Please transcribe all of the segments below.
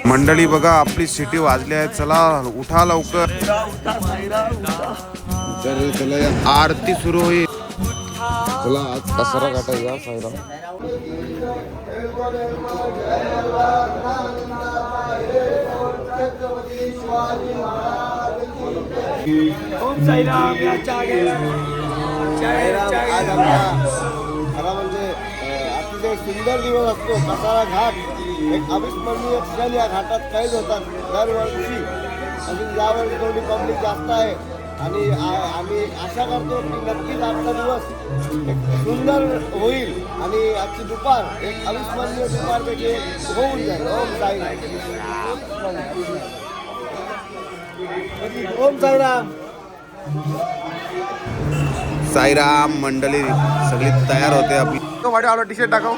मंडळी बघा आपली सिटी वाजली आहे, चला उठा लवकर. चला आरती सुरू होईल. चला आज कचरा काटायचा साईराम. ओम साईराम. खरा म्हणजे अतिशय सुंदर दिवस असतो. कसारा घाट एक अविस्मरणीय क्षण या घाटात कैद होतात दरवर्षी. अजून यावेळी थोडी पब्लिक जास्त आहे आणि आम्ही आशा करतो की नक्कीच आजचा दिवस एक सुंदर होईल आणि आजची दुपार एक अविस्मरणीय दुपारपैकी होऊन जाईल. ओम साईराम. ओम साईराम. साईराम. मंडळी सगळी तयार होते आपली. वाटे आलो टी शर्ट टाकाव.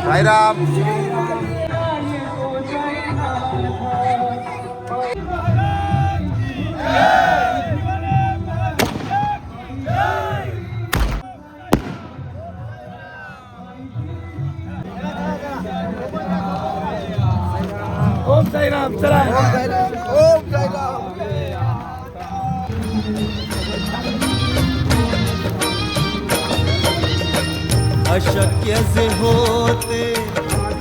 साईराम. ओम साईराम. चला. ओम साईराम. ओम साईराम. अशक्य जे होते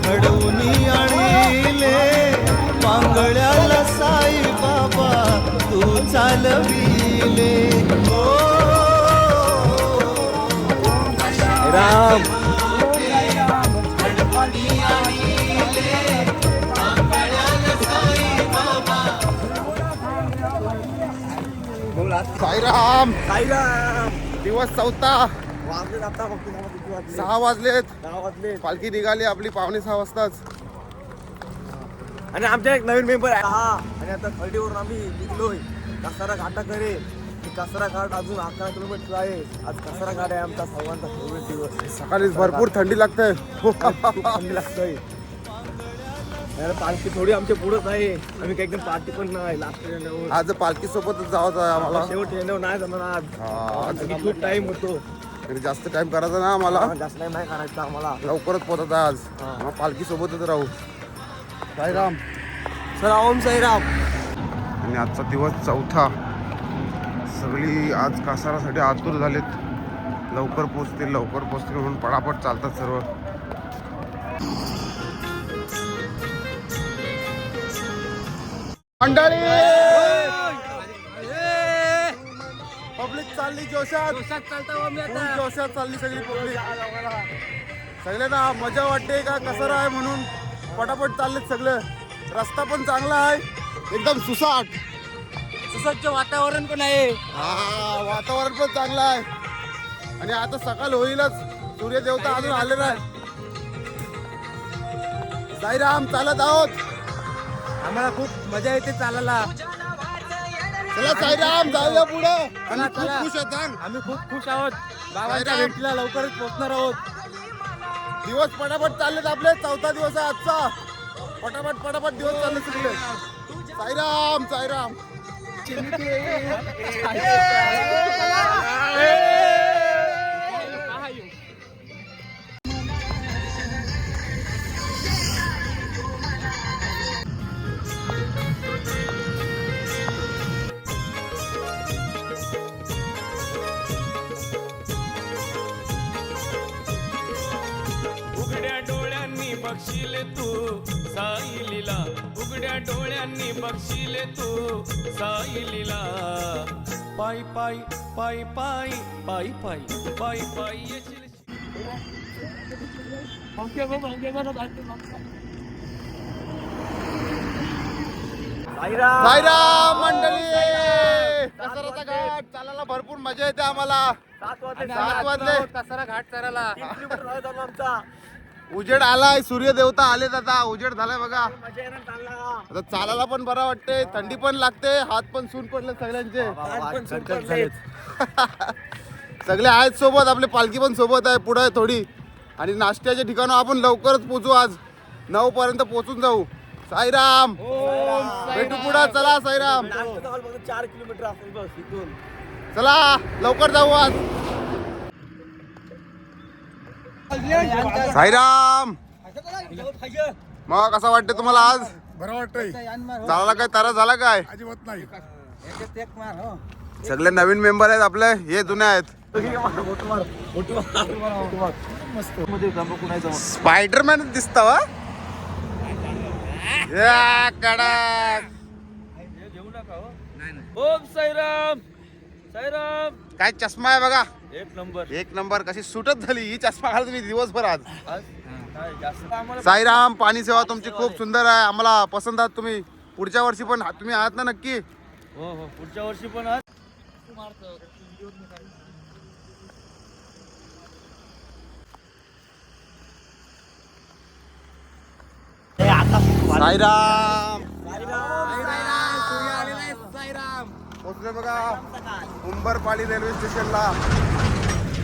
घडवून आणले, पांगळ्याला साई बाबा तू चालविले. ओ राम. साईराम. साईराम. दिवस चौथा. वाजले आता फक्त 6 वाजलेत. 6 वाजले. पालखी निघाली आपली 5:45 वाजताच. आणि आमच्या एक नवीन मेंबर आहे आणि आता खर्डीवरून आम्ही निघलोय कसारा घाटाकडे. कसारा घाट अजून 11 किलोमीटर आहे. आज कसारा घाट आहे आमचा सर्वांचा फेवरेट दिवस. सकाळी भरपूर थंडी लागते. खूप थंडी लागतंय. पालखी थोडी आमच्या पुढंच आहे. आम्ही काही एकदम पार्टी पण नाही लास्ट आज पालखी सोबतच जावं आहे आम्हाला. शेवट येणं नाही जमणार आज. आज खूप टाइम होतो. तरी जास्त टाइम करायचा ना आम्हाला. जास्त टाइम नाही करायचा आम्हाला. लवकरच पोहोचत आहे आज. पालखी सोबतच राहू. साईराम. चला. ओम साईराम. आणि आजचा दिवस चौथा. सगळी आज कासारासाठी आतुर झालेत. लवकर पोचतील म्हणून पटापट चालतात सर्व. मंडळी पब्लिक चालली जोशात. जोशात चालली सगळी पब्लिक. सगळ्यांना मजा वाटते का कसारा आहे म्हणून पटापट चाललेत सगळे. रस्ता पण चांगला आहे एकदम सुसाट. सुसज्ज वातावरण पण आहे. हा वातावरण पण चांगलं आहे. आणि आता सकाळ होईलच. सूर्यदेवता अजून आले नाही. साईराम. चालत आहोत. आम्हाला खूप मजा येते चालायला. चला साईराम जाऊया पुढे. चला, खूप चला. खुश आहेत सांग. आम्ही खूप खुश आहोत. बाबांच्या साईराम. भेटीला लवकरच पोहोचणार आहोत. दिवस पटापट चाललेत आपले. चौथा दिवस आहे आजचा. पटापट दिवस चालले सगळे. साईराम. साईराम. उघड्या डोळ्यांनी बघशील तू साई लीला. उघड्या डोळ्यांनी बघशील तू साई लीला. पायी पायी पायी पायी पायी पायी पायी पायी येशील. साईराम मंडळी. कसाराचा घाट चालायला भरपूर मजा येते आम्हाला. 7 वाजले. कसारा घाट करायला आमचा. उजेड आलाय. सूर्यदेवता आलेत आता. उजेड झालाय बघा. मजा येणार चालला. आता चालायला पण बरं वाटते. थंडी पण लागते. हात पण सून पडले सगळ्यांचे. सगळे आहेत सोबत. आपली पालखी पण सोबत आहे पुढे थोडी. आणि नाश्त्याच्या ठिकाणी आपण लवकरच पोचू. आज 9 पर्यंत पोचून जाऊ. साईराम भेटू पुढं. चला साईराम, नाश्ता हॉल फक्त 4 किलोमीटर असेल बस इथून. चला लवकर जाऊ आज. साईराम, मग कसं वाटतं तुम्हाला आज? बरं वाटतंय. झाला काय, तारा झाला काय? अजिबात नाही. सगळे नवीन मेंबर आहेत आपले, हे जुने आहेत. स्पायडरमॅन दिसता वा या कडक. ओम साईराम. साईराम. काय चष्मा आहे बघा, एक नंबर. एक नंबर. कशी सुटत झाली ही चष्मा घालत मी दिवसभर आज. काय जास्त आम्हाला साईराम, पाणी सेवा तुमची खूप सुंदर आहे, आम्हाला पसंत आहात तुम्ही. पुढच्या वर्षी पण तुम्ही आहात ना नक्की? हो हो पुढच्या वर्षी पण आज साईराम पोचले बघा उंबरपाडी रेल्वे स्टेशनला.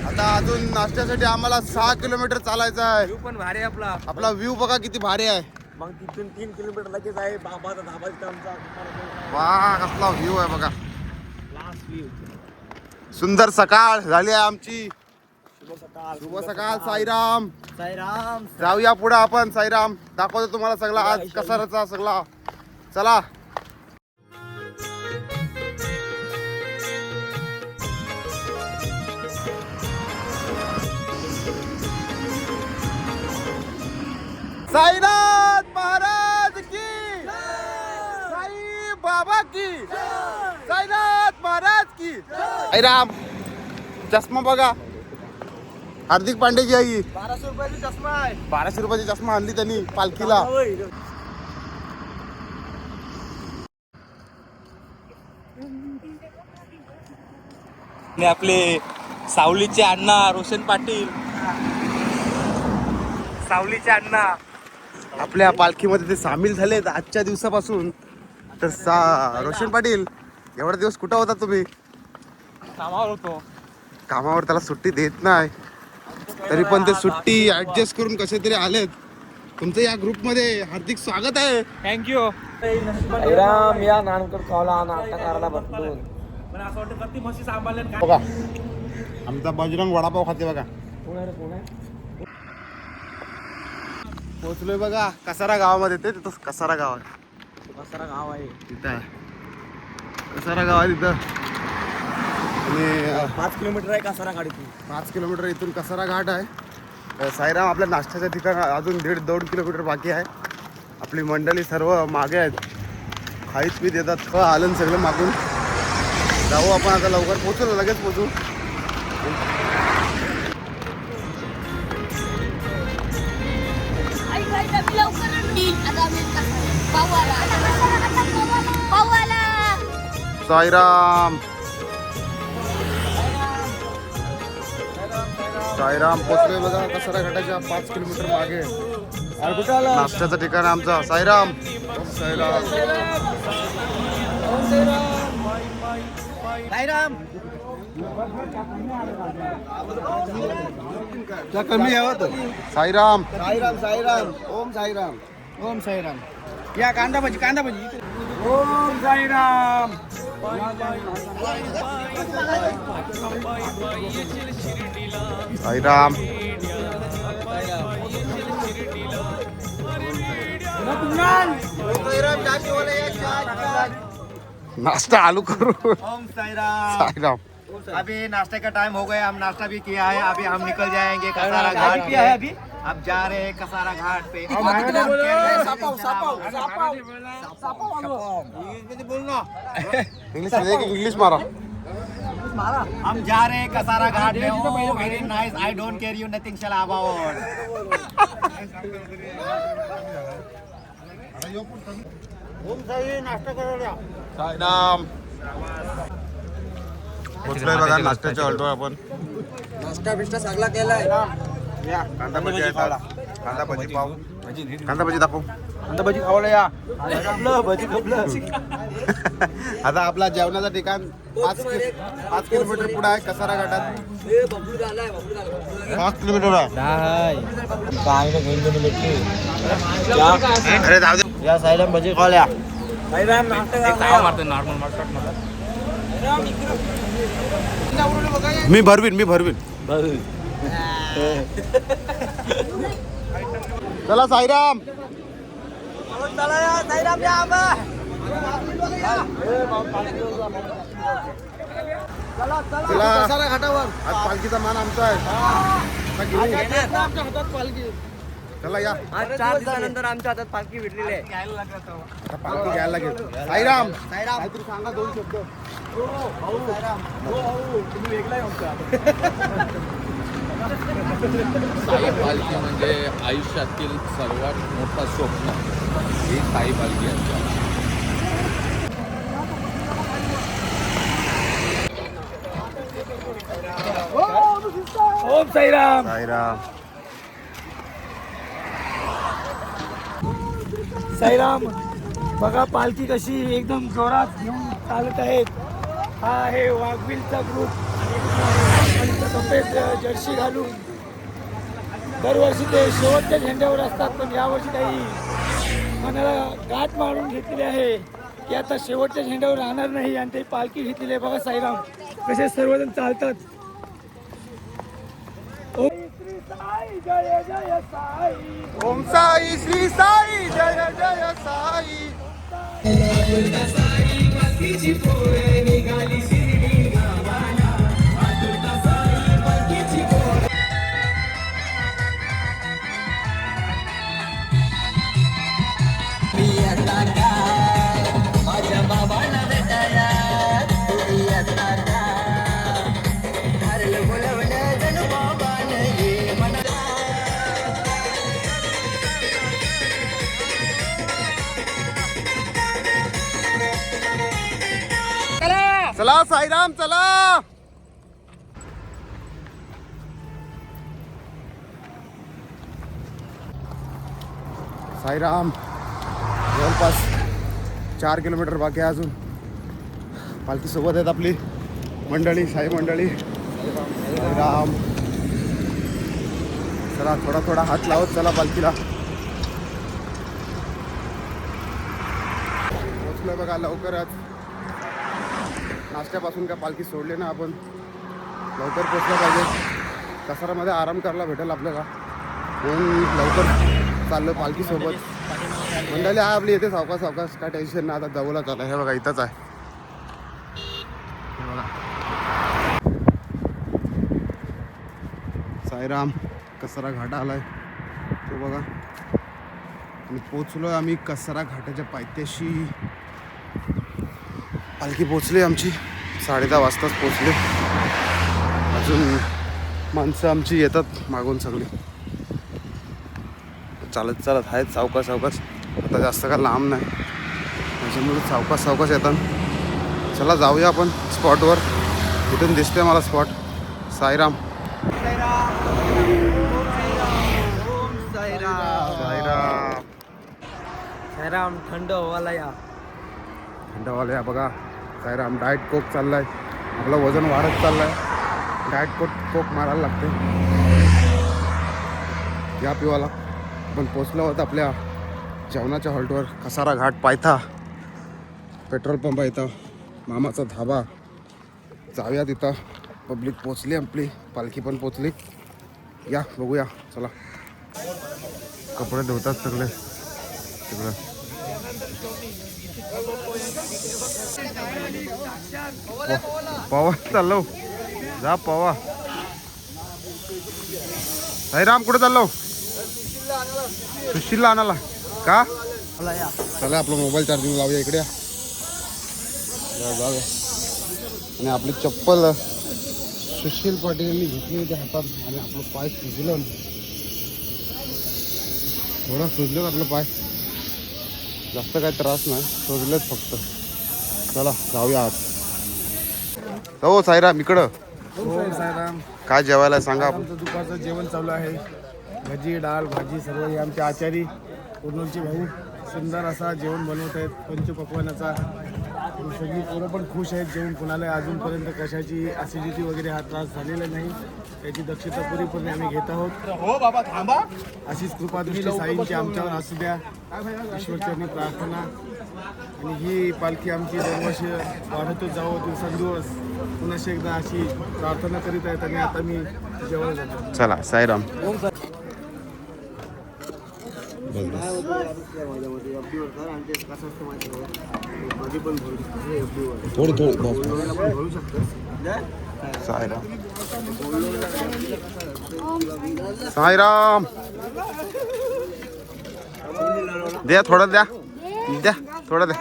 आता अजून नाश्त्यासाठी आम्हाला 6 किलोमीटर चालायचं आहे. पण भारी आपला. आपला व्ह्यू बघा किती भारी आहे. मग तिथून 3 किलोमीटर लगेच आहे बाबाचा धाबा तिथं आमचा. वा कसला व्ह्यू आहे बघा. सुंदर सकाळ झाली आहे आमची. शुभ सकाळ साईराम. साईराम. जाऊया पुढे आपण. साईराम दाखवतो तुम्हाला सगळा आज कसाराचा सगळा. चला. साईनाथ महाराज की, साई बाबा की, साईनाथ महाराज की. साईराम, चष्मा बघा. हार्दिक पांडेजी आई 1200 रुपयाची चष्मा आहे. 1200 रुपयाची चष्मा आणली त्यांनी पालखीला. आपले सावलीचे अण्णा रोशन पाटील. सावलीचे अण्णा आपल्या पालखीमध्ये ते सामील झालेत आजच्या दिवसापासून. तर रोशन पाटील, एवढा दिवस कुठं होता तुम्ही? कामावर होतो. कामावर, त्याला सुट्टी देत नाही, तरी पण ते सुट्टी ऍडजस्ट करून कसे तरी आलेत. तुमचं या ग्रुपमध्ये हार्दिक स्वागत आहे. थँक्यू. साईराम या नानकर खावला नाटकाराला बघतो. बघा आमचा बजरंग वडापाव खाते बघा. पोहोचलोय बघा कसारा गावामध्ये. ते तिथं कसारा गाव आहे. कसारा गाव आहे तिथं आहे कसारा गाव आहे तिथं. आणि 5 किलोमीटर आहे कसारा गाडीतून. 5 किलोमीटर इथून कसारा घाट आहे. साईराम आपल्या नाश्त्याच्या ठिकाण अजून 1.5-2 किलोमीटर बाकी आहे. आपली मंडळी सर्व मागे आहेत, खाईत पीत येतात. आलं सगळं मागून. जाऊ आपण आता, लवकर पोहोचू, लगेच पोहोचू. साईराम. साईराम पोचलोय बघा कसारा घाटाच्या 5 किलोमीटर मागे. नाश्त्याचं ठिकाण आहे आमचा. साईराम. साईराम. साईराम. कमी यावं. साईराम. साईराम साईराम ओम साईराम. ओम साईराम. या कांदा भाजी ओम साईराम. साईराम. नाश्ता आलू करो. ओम साईराम. साईराम. अभी नाश्ते का टाइम हो गया, हम नाश्ता भी किया है. अभी हम निकल जाएंगे कसारा घाट पे. अभी अब जा रहे हैं कसारा घाट पे. इंग्लिश मारा. हम जा रहे हैं कसारा घाट पे. Oh very nice. I don't care you nothing shall about. Sairam. पोचलोय बघा नाश्त्याच्या ऑल्टोवर आपण. नाश्ता बिस्टा सगळा केलाय. कांदा भजी आहे. कांदा भजी पाव. कांदा भजी दाखव. कांदा भजी खावला या. भजी खपलं. आता आपला जेवणाचं ठिकाण 5 किलोमीटर पुढे आहे कसारा घाटात. 5 किलोमीटर आहे. काय ना घेऊन अरे जाऊ दे. या साईडला भजी खाल्या. मी भरवीन चला साईराम. चला घाटावर आज पालखीचा मान आमचा आहे. चला या. आज 4 दिवसानंतर आमच्या हातात पालखी भेटलेली आहे. आता पालखी घ्यायला लागेल. साईराम काहीतरी सांगा 2 शब्द. साई पालखी म्हणजे आयुष्यातील सर्वात मोठं स्वप्न ही साई पालखी आहे. ओम साईराम. साईराम. साईराम बघा पालखी कशी एकदम जोरात घेऊन चालत आहेत. हा आहे वाघबिलचा ग्रुप सफेद जर्सी घालून. दरवर्षी ते शेवटच्या झेंड्यावर असतात, पण यावर्षी काही मनाला गाठ मारून घेतलेली आहे की आता शेवटच्या झेंड्यावर राहणार नाही आणि ते पालखी घेतलेली आहे. बघा साईराम कसे सर्वजण चालतात. ओम श्री साई जय जय साई. ओम साई श्री साई जय जय साई. चला साईराम चला. साईराम जवळपास 4 किलोमीटर बाकी आहे अजून. पालखी सोबत आहेत आपली मंडळी, साई मंडळी. साईराम चला थोडा थोडा हात लावत चला पालखीला. पोचलोय बघा लवकरच. नाश्त्यापासून काय पालखी सोडली ना आपण. लवकर पोचलं पाहिजे. कसारामध्ये आराम करायला भेटेल आपल्याला म्हणून लवकर चाललं पालखीसोबत. मंडळी आहे आपली येते सावकाश सावकाश, काय टेन्शन नाही. आता जवळच चाललं. हे बघा इथंच आहे. हे बघा साईराम कसारा घाट आलाय तो बघा. आणि पोचलोय आम्ही कसारा घाटाच्या पायथ्याशी. पालखी पोचली आमची 10:30 वाजताच पोचले. अजून माणसं आमची येतात मागून सगळी. चालत चालत आहेत सावकाश सावकाश. आता जास्त का लांब नाही त्याच्यामुळे सावकाश सावकाश येतात. चला जाऊया आपण स्पॉटवर. इथून दिसते मला स्पॉट. साईराम साईराम. साईराम थंड हवाला या. थंडवाले या बघा. साईराम डाएट कोक चाललाय. आपलं वजन वाढत चाललंय. डाएट कोक मारायला लागते. या पिवाला. आपण पोचलो आहोत आपल्या जेवणाच्या हॉल्टवर. कसारा घाट पायथा. पेट्रोल पंप आहे इथं. मामाचा धाबा. जाऊया तिथं. पब्लिक पोचली आपली. पालखी पण पोचली. या बघूया चला. कपडे धुतात सगळे सगळं. पवा चाललो. जा पवा. साईराम कुठे चाललो? सुशीलला आणायला का? चला आपला मोबाईल चार्जिंग लावूया इकडे. जाऊया. आणि आपली चप्पल सुशील पाटील घेतली होती हातात. आणि आपलं पाय सुजलं. थोडं सुजलं आपलं पाय. जास्त काही त्रास नाही. सुजलंच फक्त. चला जाऊया आत. हो साईराम इकडं. साईराम काय जेवायला सांगा. आमचं दुपारचं जेवण चालू आहे. भजी डाळ भाजी सर्व हे आमचे आचारी कुर्नूलचे भाऊ सुंदर असा जेवण बनवत आहेत. पंचपक्वानाचा आणि सगळी पोरं पण खुश आहेत जेवण. कोणाला अजूनपर्यंत कशाची ॲसिडिटी वगैरे हा त्रास झालेला नाही. त्याची दक्षता पूर्णपणे आम्ही घेत आहोत. हो बाबा थांबा. अशीच कृपादृष्टी साईंची आमच्यावर असू द्या, ईश्वरचरणी प्रार्थना. आणि ही पालखी आमची दरवर्षी वाढतच जावं दिवसेंदिवस. पुन्हा एकदा अशी प्रार्थना करीत आहेत. आणि आता मी जेवण जातो. चला साईराम. काय होतं माझ्यामध्ये FD वर कर आणि ते कसं असतं माहिती आहे मध्ये पण भरू शकतो FD वर थोडी पण भरू शकतो. साईराम. द्या थोडं द्या द्या थोडं द्या.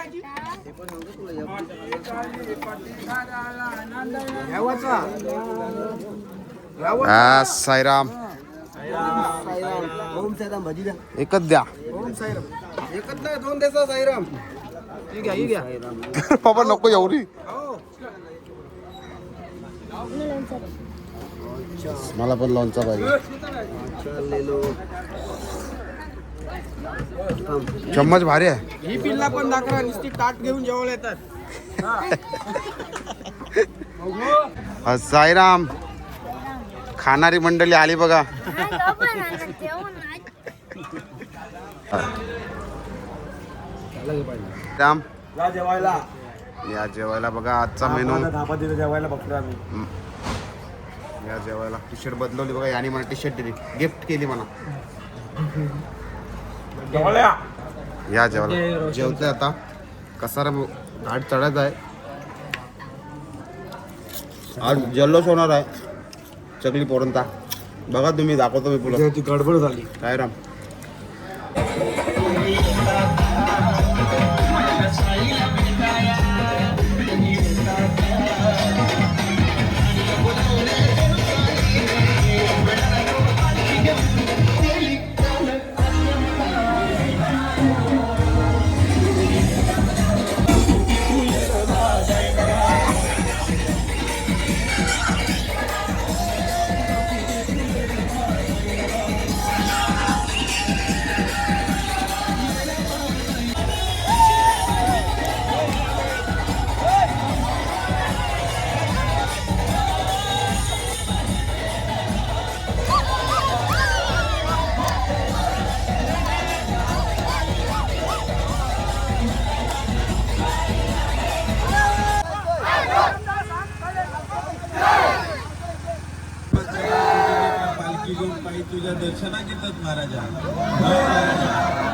साईराम. ओम साईराम भजी द्या. एकच द्या ओम साईराम एकच नाही 2 द्यायचा साईराम. ठीक आहे ठीक आहे. बाबा नको एवढी. मला पण लोणचा पाहिजे. चम्मच भारी आहे. ही पिल्ला पण दाखवा नुसती ताट घेऊन जेवायला येतात. साईराम. खाणारी मंडळी आली बघा. राम या जेवायला. या जेवायला बघा. आजचा मेनू धाबा तिथे जेवायला बघतो आम्ही. या जेवायला. टी शर्ट बदलवली बघा. याने मला टी शर्ट दिली, गिफ्ट केली मला. या जेवायला. जेवतोय आता. कसारा घाट चढायचा आहे. आज जल्लोष होणार आहे चकली पोरणचा. बघा तुम्ही, दाखवतो मी पुढे. ती गडबड झाली. काय राम. तुझ्या दर्शनात येतात महाराजा.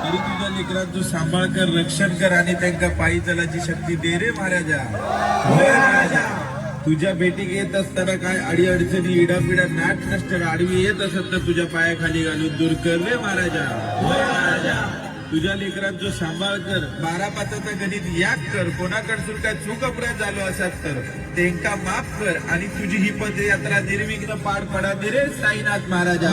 तरी तुझ्या लेकरात तू सांभाळ कर, रक्षण कर आणि त्यांना पायी चालायची शक्ती दे रे महाराजा. तुझ्या भेटीक येत असताना काय अडी अडचणी इडापिडा नाट नष्ट आडवी येत असत तर तुझ्या पायाखाली घालून दूर कर रे महाराजा. तुझ्या लेकरात जो सांभाळ कर, 12-5चा गणित याद कर. कोणाकडसून काय चूक अपराध झालो असत तर त्यांका माफ कर आणि तुझी ही पदयात्रा निर्विघ्न पार पडा दे रे साईनाथ महाराजा.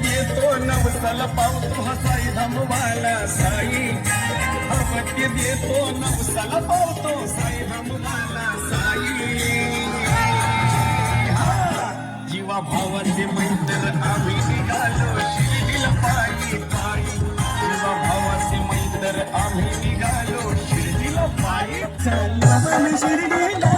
देतो नवसाला पावतो हसाई धमवाला साई. अवत्य देतो नवसाला पावतो साई धमवाला साई. जीवा भावाचे मैत्र आम्ही निघालो शिर्डीला पायी पायी. जीवा भावाचे मैत्र आम्ही निघालो शिर्डीला पायी. शिर्डीला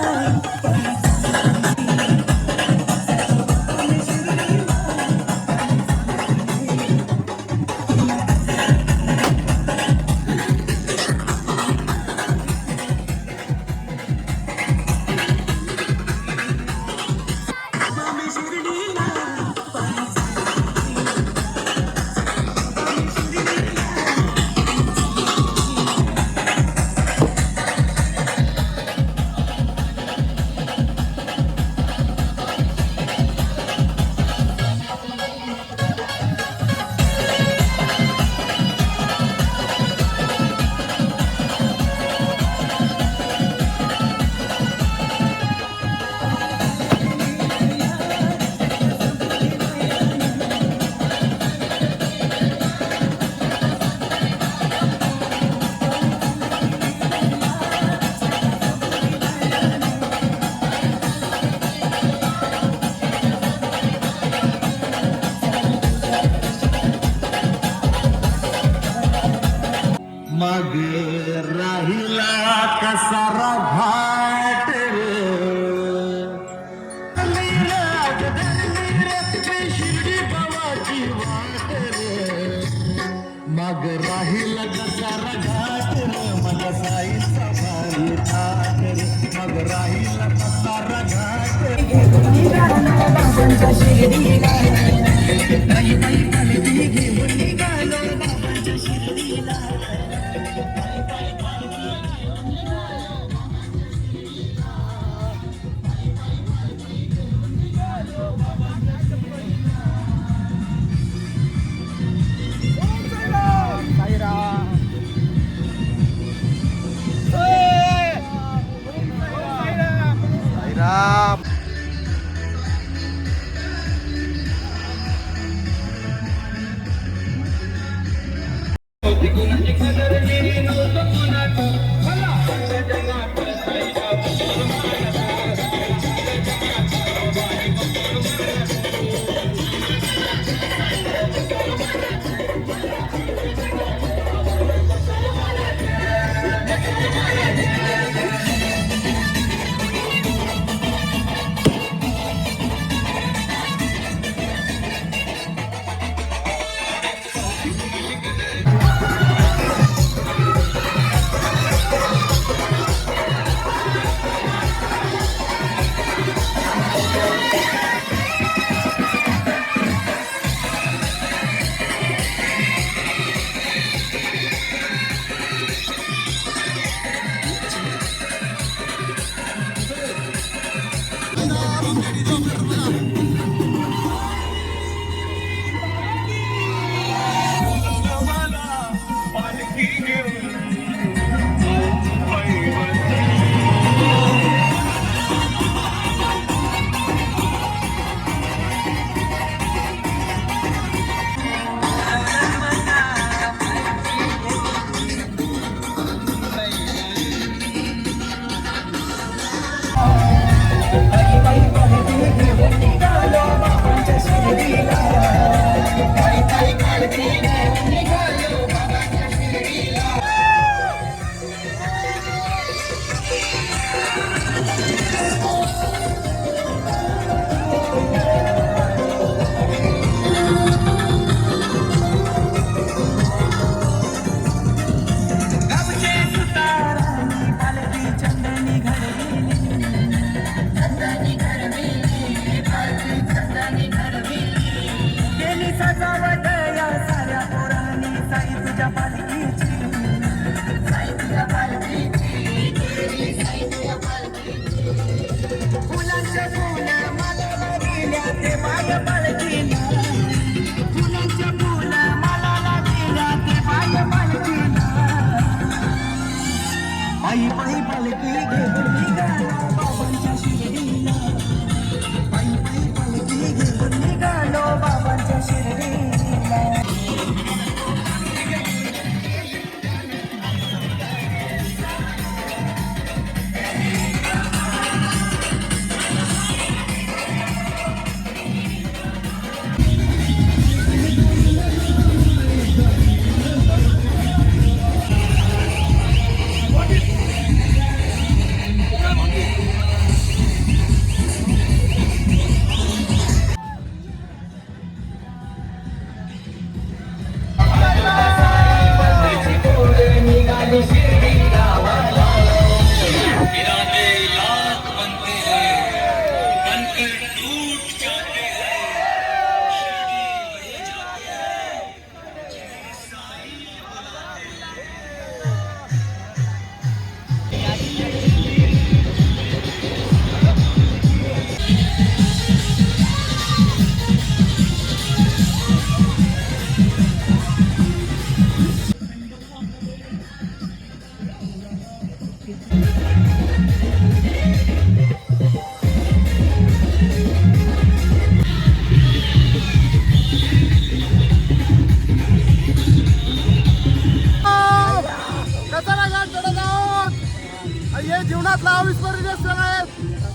हे जीवनातला अविस्मरणीय क्षण आहेत,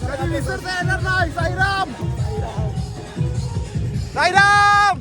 कधी विसरता येणार नाही. साईराम साईराम.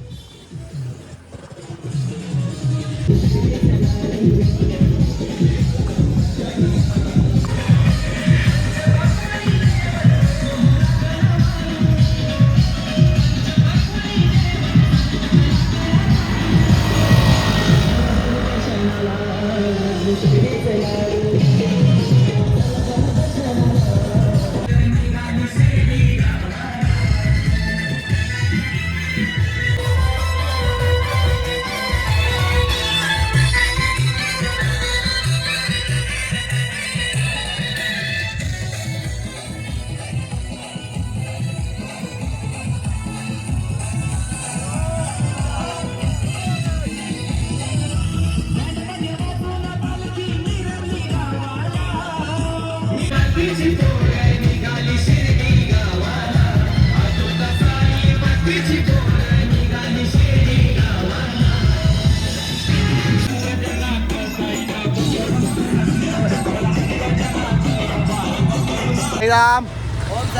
साईराम.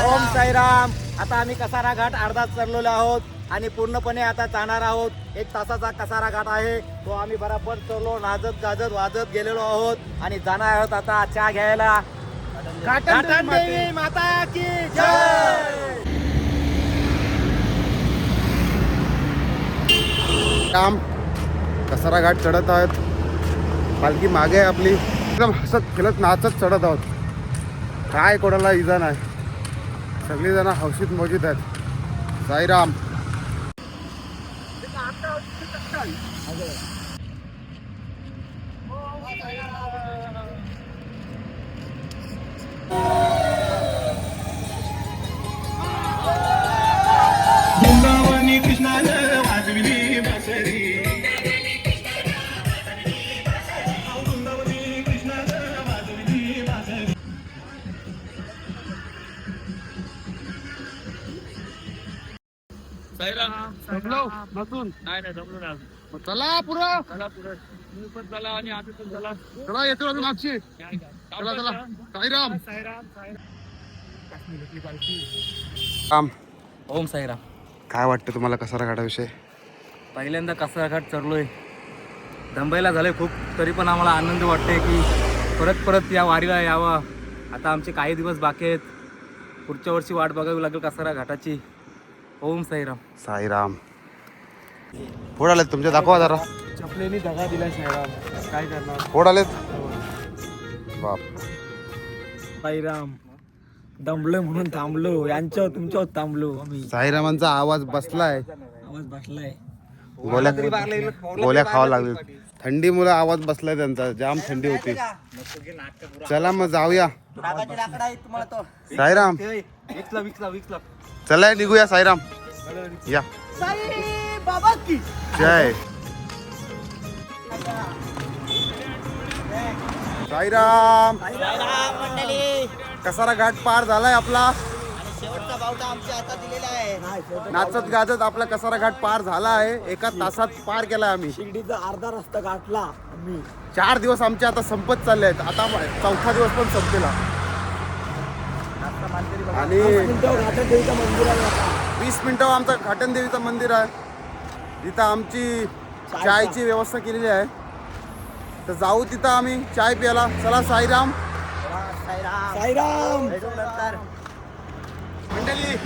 ओम साईराम. आता आम्ही कसारा घाट अर्धाच चढलेलो आहोत आणि पूर्णपणे आता जाणार आहोत. 1 तासाचा कसारा घाट आहे तो आम्ही बराबर चढलो, नाचत गाजत वाजत गेलेलो आहोत आणि जाणार आहोत आता चहा घ्यायला. घाटन देवी माता की जय. काम कसारा घाट चढत आहोत. पालखी मागे आहे आपली. एकदम हसत खेळत नाचत चढत आहोत. काय कोणाला इजा नाही. सगळीजण हौशीत मौजीत आहेत. साईराम. वृंदावनी कृष्णानं वाजविली बासरी. वृंदावनी कृष्णानं वाजविली बासरी. चला पुढं. चला येतो आम्ही मागची. चला चला. साईराम. काम. ओम साईराम. काय वाटतं तुम्हाला कसारा घाटाविषयी? पहिल्यांदा कसारा घाट चढलोय, दंबायला झालंय खूप, तरी पण आम्हाला आनंद वाटतोय की परत या वारीला यावं. आता आमचे काही दिवस बाकी आहेत. पुढच्या वर्षी वाट बघावी लागेल कसारा घाटाची. ओम साईराम. साईराम. पुढे आलेत तुमचे, दाखवा जरा. चपलेनी दगा दिला साईराम, काय करणार. पुढे आलेत. बाप. साईराम. दमलोय म्हणून थांबलो, यांच्यावर तुमच्यावर थांबलो आम्ही. साईरामांचा आवाज बसलाय. आवाज बसलाय. गोळ्या खावा लागले. थंडीमुळे आवाज बसलाय त्यांचा. जाम थंडी होती. चला मग जाऊया. साईराम. चला निघूया. साईराम या. जय साईराम. कसारा घाट पार झालाय आपला. शेवटचा बावटा आमच्या हातात दिलेला आहे. नाचत गाजत आपला कसारा घाट पार झाला आहे. 1 तासात पार केलाय आम्ही. शिर्डीचा अर्धा रस्ता गाठला आम्ही. 4 दिवस आमचे आता संपत चालले आहेत. आता 4था दिवस पण संपलेला. आणि 20 मिनिटं आमचं घाटन देवीचं मंदिर आहे. तिथं आमची चायची व्यवस्था केलेली आहे. तर जाऊ तिथं आम्ही चाय प्यायला. चला साईराम. साईराम. मंडळी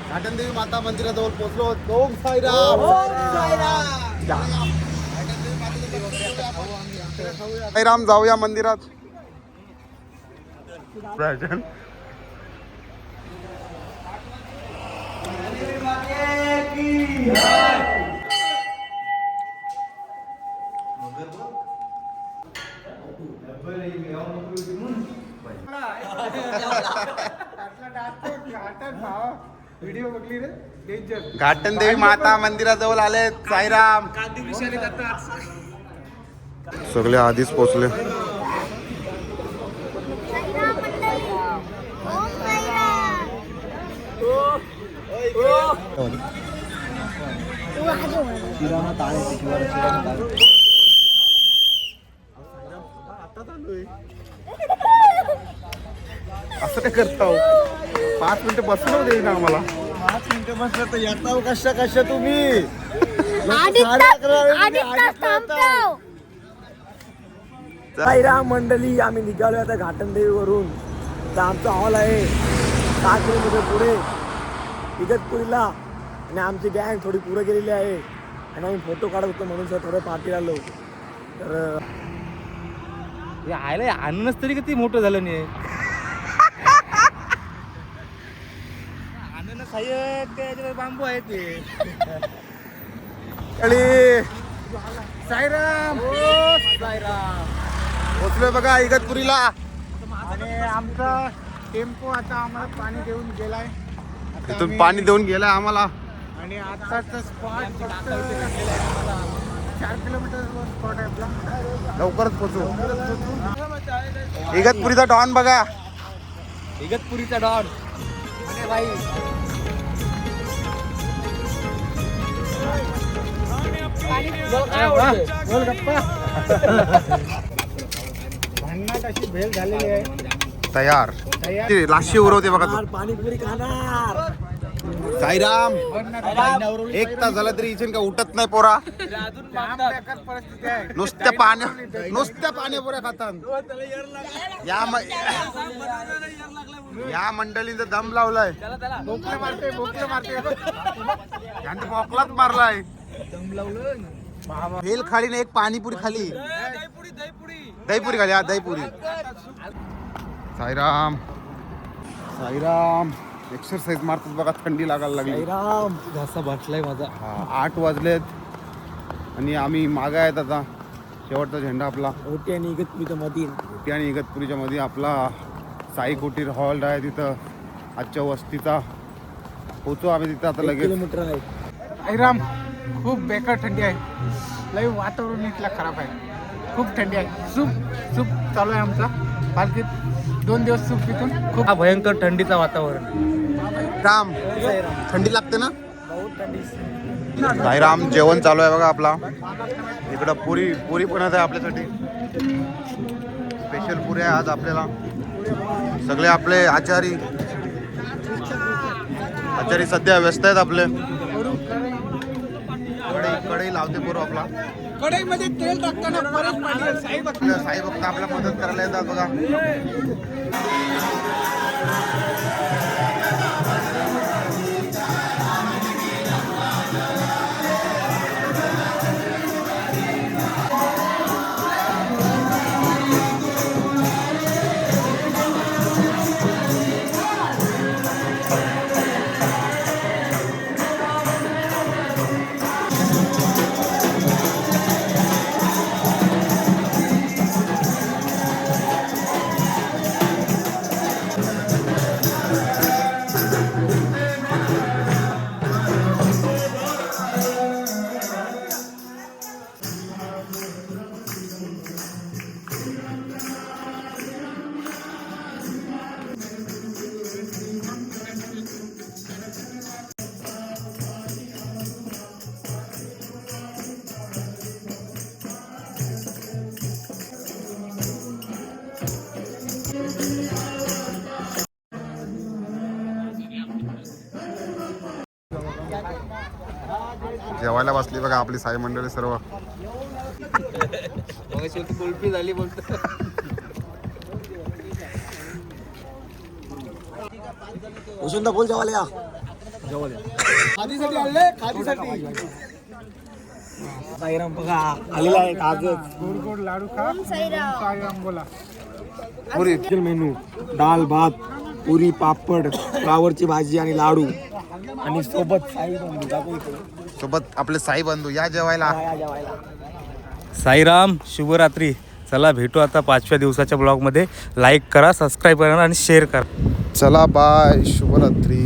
घाटन देवी माता मंदिराजवळ पोहोचलो. ओम साईराम. साईराम. जाऊया मंदिरात. घाटन देवी माता मंदिराजवळ आले. साईराम. सगळे आधीच पोचले. असं काय करता हो? 5 मिनिटं बसलो देईन आम्हाला. 5 मिनिटं बसलं तर येता कशा तुम्ही. साईराम मंडळी, आम्ही निघालो आता घाटन देवीवरून. तर आमचा हॉल आहे 6 किलोमीटर पुढे इगतपुरीला आणि आमची गँग थोडी पुढे गेलेली आहे आणि आम्ही फोटो काढत होतो म्हणून सर थोडं पार्टी आलो. तर आयला आणूनच तरी किती मोठं झालं नाही. बांबू आहे ते. साईराम. पोचलोय बघा इगतपुरीला. आणि आमचा टेम्पो आता आम्हाला पाणी देऊन गेलाय. इथून पाणी देऊन गेलाय आम्हाला. आणि आताचा स्पॉट फक्त 4 किलोमीटरवर स्पॉट आहे आपला. लवकरच पोचू. इगतपुरीचा डॉन बघा. इगतपुरीचा डॉन. भांडणात अशी भेल झालेली आहे. तयार लाशी उरवते बघा तू. पाणीपुरी खाणार. साईराम एक तास झाला तरी इथे का उठत नाही पोरा. नुसत्या पाण्या पोऱ्या खातात. या मंडळींचा दम लावलाय. यांनी बोकलाच मारलाय. भेल खाली ना एक पाणीपुरी खाली. दहीपुरी खाली. हा दहीपुरी. साईराम एक्सरसाइज मारतात बघा. थंडी लागायला लागली. घासा भाटलाय माझा. 8 वाजलेत आणि आम्ही मागे आहेत आता. शेवटचा झेंडा आपला ओटी आणि इगतपुरीच्या मध्ये. ओटी आणि इगतपुरीच्या मध्ये आपला साई कुटीर हॉल आहे तिथं. आजच्या वस्तीचा पोचू आम्ही तिथं आता लगेच. किलोमीटर आहे. साईराम खूप बेकार थंडी आहे. लई वातावरण इथला खराब आहे. खूप थंडी आहे. सूप चालू आहे आमचा पालखीत. 2 दिवस सूप पितून खूप भयंकर थंडीचा वातावरण. राम थंडी लागते ना. साईराम जेवण चालू आहे बघा आपला. इकडं पुरी पण आहे आपल्यासाठी. स्पेशल पुरी आहे आज आपल्याला. सगळे आपले आचारी सध्या व्यस्त आहेत आपले. कढई लावते पोरं आपला. कढईमध्ये तेल टाकताना परत पाणी. साई भक्त आपला मदत करायला येतात बघा. जेवायला बसली बघा आपली साई मंडळी सर्व. कुल्फी झाली बोलतो. वसुंता बोल जेवायला या. खादीसाठी आणले खादीसाठी. साईराम बघा आलेला आहे आजच. गोड लाडू खा. साईराम बोला. पुरी मेनू डाळ भात पुरी पापड फ्लावरची भाजी आणि लाडू आणि सोबत साई बंधू दाखव इथे. सोबत आपले साई बंधू या जेवायला. साईराम शुभरात्री. चला भेटू आता 5व्या दिवसाच्या ब्लॉगमध्ये. लाईक करा, सबस्क्राईब करा आणि शेअर करा. चला बाय शुभरात्री.